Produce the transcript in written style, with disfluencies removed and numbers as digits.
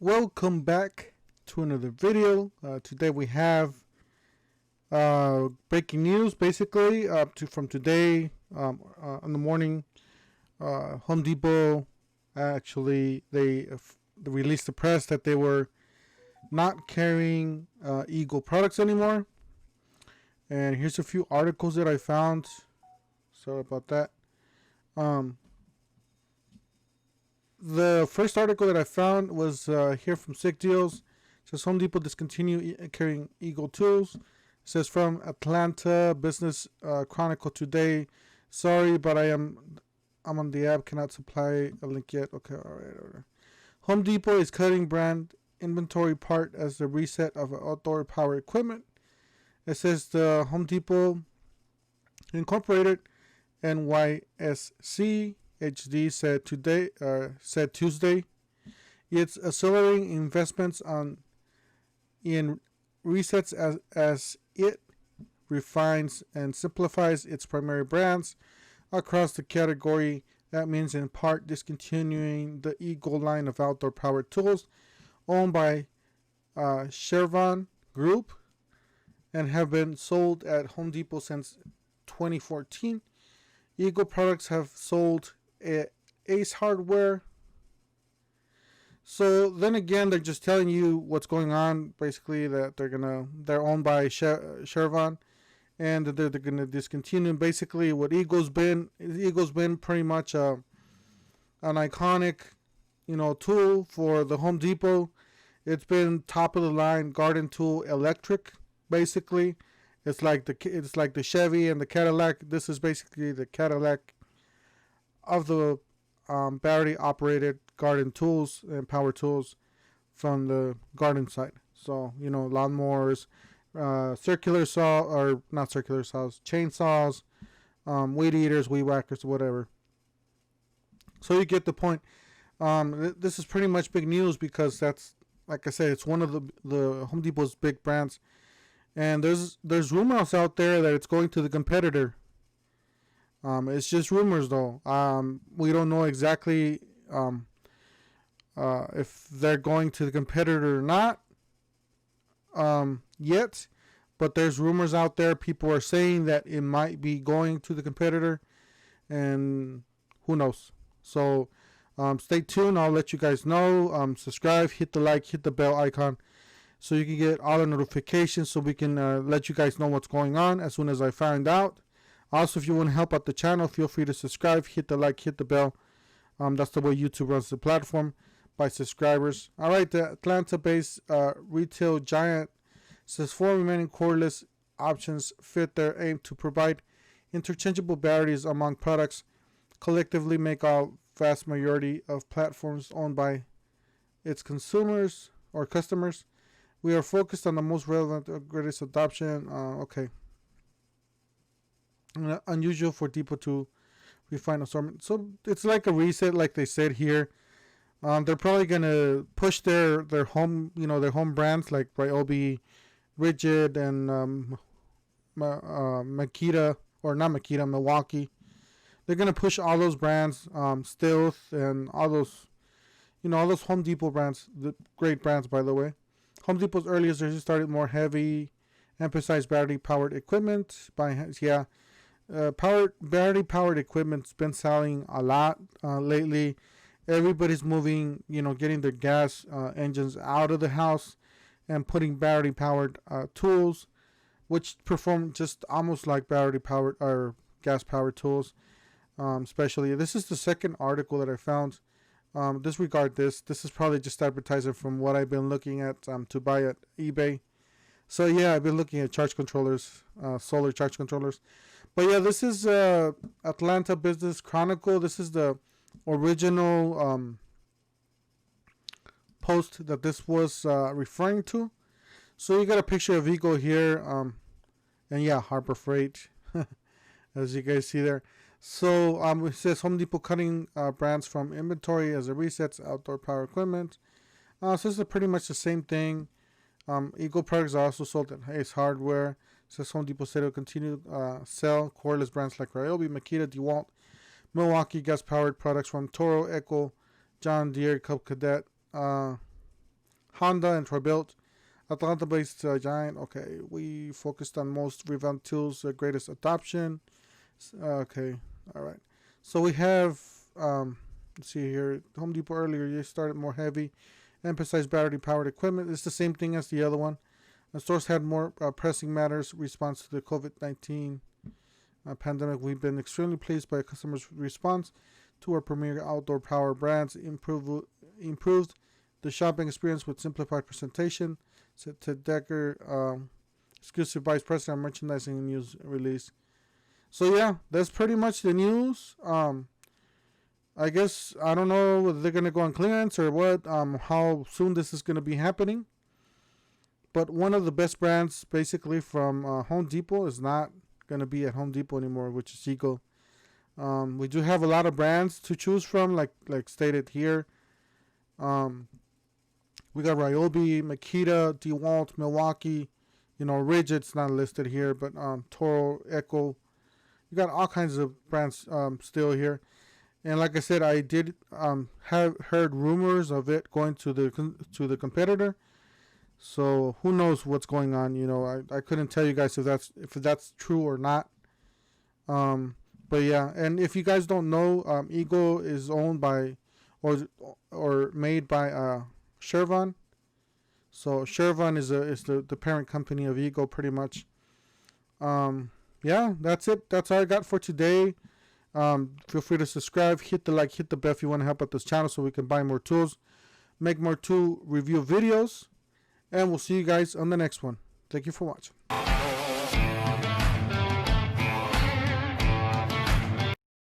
welcome back to another video. Today we have breaking news, basically from today in the morning. Home Depot actually they released the press that they were not carrying Eagle products anymore. And here's a few articles that I found. Sorry about that. The first article that I found was here from Sick Deals. It says Home Depot discontinue carrying Eagle tools. It says from Atlanta Business Chronicle today. Sorry, but I'm on the app. Cannot supply a link yet. Okay, all right. Home Depot is cutting brand inventory part as the reset of outdoor power equipment. It says the Home Depot Incorporated NYSC HD said Tuesday it's accelerating investments in resets as it refines and simplifies its primary brands across the category. That means in part discontinuing the Eagle line of outdoor power tools owned by Fifine Group and have been sold at Home Depot since 2014. Eagle products have sold at Ace Hardware. So then again, they're just telling you what's going on. Basically, that they're owned by Fifine, and they're gonna discontinue. Basically, what Eagle's been pretty much an iconic, tool for the Home Depot. It's been top of the line garden tool, electric. Basically, it's like the Chevy and the Cadillac. This is basically the Cadillac of the battery operated garden tools and power tools from the garden side. So, lawnmowers, circular saw, or not circular saws, chainsaws, weed eaters, weed whackers, whatever. So you get the point. This is pretty much big news because that's, like I said, it's one of the Home Depot's big brands. And there's rumors out there that it's going to the competitor. It's just rumors, though. We don't know exactly if they're going to the competitor or not yet. But there's rumors out there. People are saying that it might be going to the competitor. And who knows? So stay tuned. I'll let you guys know. Subscribe, hit the like, hit the bell icon, so you can get all the notifications, so we can let you guys know what's going on as soon as I find out. Also, if you want to help out the channel, feel free to subscribe, hit the like, hit the bell. That's the way YouTube runs the platform, by subscribers. All right, the Atlanta-based retail giant says 4 remaining cordless options fit their aim to provide interchangeable batteries among products collectively make up vast majority of platforms owned by its consumers or customers. We are focused on the most relevant or greatest adoption. Okay. Unusual for Depot to refine assortment. So it's like a reset, like they said here. They're probably gonna push their home, their home brands like Ryobi, Rigid, and Makita, or not Makita, Milwaukee. They're gonna push all those brands, Stealth, and all those Home Depot brands. The great brands, by the way. Home Depot's earlier version started more heavy, emphasized battery-powered equipment. Battery-powered equipment's been selling a lot lately. Everybody's moving, getting their gas engines out of the house and putting battery-powered tools, which perform just almost like battery-powered or gas-powered tools. Especially, this is the second article that I found. Disregard this. This is probably just advertising from what I've been looking at to buy at eBay. So yeah, I've been looking at charge controllers, solar charge controllers. But yeah, this is Atlanta Business Chronicle. This is the original post that this was referring to. So you got a picture of Eagle here, and yeah, Harbor Freight, as you guys see there. So it says Home Depot cutting brands from inventory as it resets outdoor power equipment. So this is pretty much the same thing. Eagle products are also sold at Ace Hardware. It says Home Depot said it will continue sell cordless brands like Ryobi, Makita, DeWalt, Milwaukee gas-powered products from Toro, Echo, John Deere, Cub Cadet. Honda and Troy-Bilt. Atlanta-based giant. Okay, we focused on most revamped tools, greatest adoption. Okay, all right. So we have, let's see here, Home Depot earlier, you started more heavy, emphasized battery-powered equipment. It's the same thing as the other one. The stores had more pressing matters, response to the COVID-19 pandemic. We've been extremely pleased by customers' response to our premier outdoor power brands. Improved the shopping experience with simplified presentation, said Ted Decker, exclusive vice president of merchandising and news release. So yeah, that's pretty much the news. I guess I don't know whether they're gonna go on clearance or what. How soon this is gonna be happening. But one of the best brands, basically from Home Depot, is not gonna be at Home Depot anymore, which is Eagle. We do have a lot of brands to choose from, like stated here. We got Ryobi, Makita, DeWalt, Milwaukee. Ridge, it's not listed here, but Toro, Echo. You got all kinds of brands still here. And like I said, I did have heard rumors of it going to the competitor. So who knows what's going on? I couldn't tell you guys if that's true or not. But yeah, and if you guys don't know, Eagle is owned by or made by Shervan. So Shervan is the parent company of Eagle, pretty much. Yeah, that's it. That's all I got for today. Feel free to subscribe, hit the like, hit the bell if you want to help out this channel so we can buy more tools, make more tool review videos, and we'll see you guys on the next one. Thank you for watching.